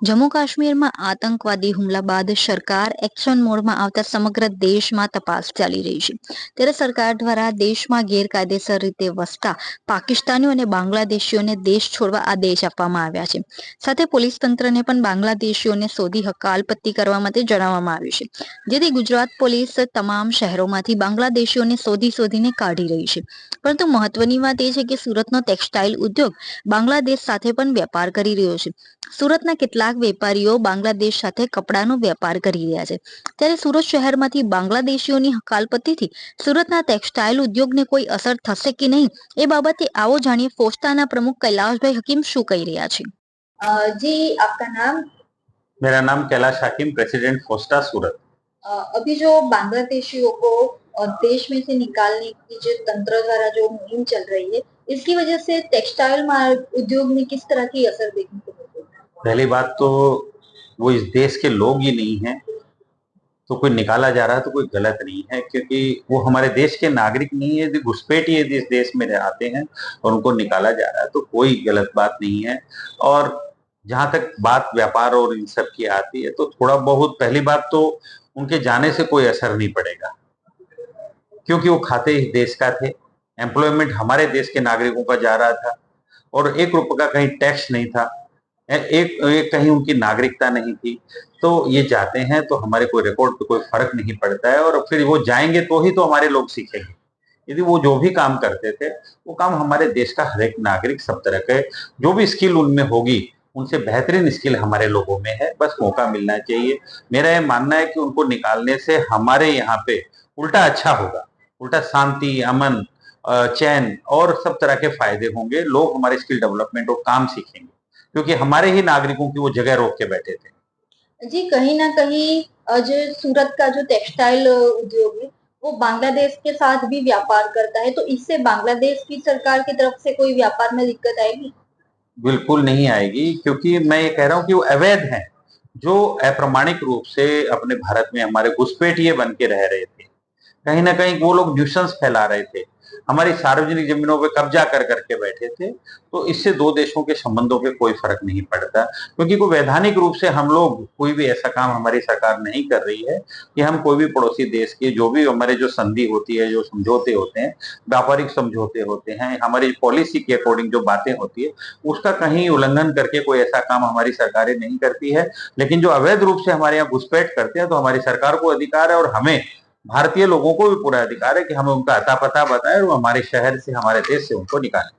જમ્મુ કાશ્મીરમાં આતંકવાદી હુમલા બાદ સરકાર એક્શન મોડમાં આવતા સમગ્ર દેશમાં તપાસ ચાલી રહી છે. ત્યારે સરકાર દ્વારા દેશમાં ગેરકાયદેસર રીતે વસતા પાકિસ્તાનીઓ અને બાંગ્લાદેશીઓને દેશ છોડવા આદેશ આપવામાં આવ્યા છે. સાથે પોલીસ તંત્રને પણ બાંગ્લાદેશીઓને શોધી હકાલપટ્ટી કરવા માટે જણાવવામાં આવ્યું છે. જેથી ગુજરાત પોલીસ તમામ શહેરોમાંથી બાંગ્લાદેશીઓને શોધીને કાઢી રહી છે. પરંતુ મહત્વની વાત એ છે કે સુરતનો ટેક્સટાઇલ ઉદ્યોગ બાંગ્લાદેશ સાથે પણ વેપાર કરી રહ્યો છે. સુરતના કેટલાક વેપારીઓ બાંગ્લાદેશ સાથે કપડાનો વેપાર કરી રહ્યા છે. ત્યારે સુરત શહેરમાંથી બાંગ્લાદેશીઓની હકાલપટ્ટીથી સુરતના ટેક્સટાઇલ ઉદ્યોગને કોઈ અસર થશે કે નહીં, એ બાબતે આવો જાણીએ ફોસ્ટાના પ્રમુખ कैलाशभाई हकीम શું કહી રહ્યા છે. जी आपका नाम? मेरा नाम कैलाश हाकिम, प्रेसिडेंट फोस्टा सूरत। अभी जो बांग्लादेशियों को देश में से निकालने की जो तंत्र द्वारा जो मुहिम चल रही है, इसकी वजह से टेक्सटाइल उद्योग में किस तरह की असर देखने को मिलती है? पहली बात तो वो इस देश के लोग ही नहीं है, तो कोई निकाला जा रहा है तो कोई गलत नहीं है, क्योंकि वो हमारे देश के नागरिक नहीं है, यदि घुसपैठिए इस देश में आते हैं और उनको निकाला जा रहा है तो कोई गलत बात नहीं है। और जहाँ तक बात व्यापार और इन सब की आती है तो थोड़ा बहुत, पहली बात तो उनके जाने से कोई असर नहीं पड़ेगा, क्योंकि वो खाते इस देश का थे, एम्प्लॉयमेंट हमारे देश के नागरिकों का जा रहा था और ₹1 का कहीं टैक्स नहीं था, एक कहीं उनकी नागरिकता नहीं थी। तो ये जाते हैं तो हमारे कोई रिकॉर्ड पे कोई फर्क नहीं पड़ता है, और फिर वो जाएंगे तो ही तो हमारे लोग सीखेंगे। यदि वो जो भी काम करते थे वो काम हमारे देश का हर एक नागरिक, सब तरह के जो भी स्किल उनमें होगी, उनसे बेहतरीन स्किल हमारे लोगों में है, बस मौका मिलना चाहिए। मेरा ये मानना है कि उनको निकालने से हमारे यहाँ पे उल्टा अच्छा होगा, उल्टा शांति, अमन, चैन और सब तरह के फायदे होंगे। लोग हमारे स्किल डेवलपमेंट और काम सीखेंगे, क्योंकि हमारे ही नागरिकों की वो जगह रोक के बैठे थे। जी, कहीं न कहीं जो सूरत का जो टेक्सटाइल उद्योग है, वो बांग्लादेश के साथ भी व्यापार करता है, तो इससे बांग्लादेश की सरकार की तरफ से कोई व्यापार में दिक्कत आएगी? बिल्कुल नहीं आएगी, क्योंकि मैं ये कह रहा हूँ कि वो अवैध हैं, जो अप्रमाणिक रूप से अपने भारत में हमारे घुसपैठिए बन के रह रहे थे। कहीं न कहीं वो लोग न्यूसेंस फैला रहे थे, हमारी सार्वजनिक ज़मीनों पे कब्ज़ा कर के बैठे थे। तो इससे 2 देशों के संबंधों पे कोई फ़र्क नहीं पड़ता, क्योंकि कोई वैधानिक रूप से हम लोग कोई भी ऐसा काम, हमारी सरकार नहीं कर रही है कि हम कोई भी पड़ोसी देश के जो भी हमारे जो संधि होती है, जो समझौते होते हैं, व्यापारिक समझौते होते हैं, हमारी पॉलिसी के अकॉर्डिंग जो बातें होती है, उसका कहीं उल्लंघन करके कोई ऐसा काम हमारी सरकारें नहीं करती है। लेकिन जो अवैध रूप से हमारे यहाँ घुसपैठ करते हैं, तो हमारी सरकार को अधिकार है और हमें, भारतीय लोगों को भी पूरा अधिकार है कि हम उनका अता-पता बताएँ और वो हमारे शहर से, हमारे देश से उनको निकालें।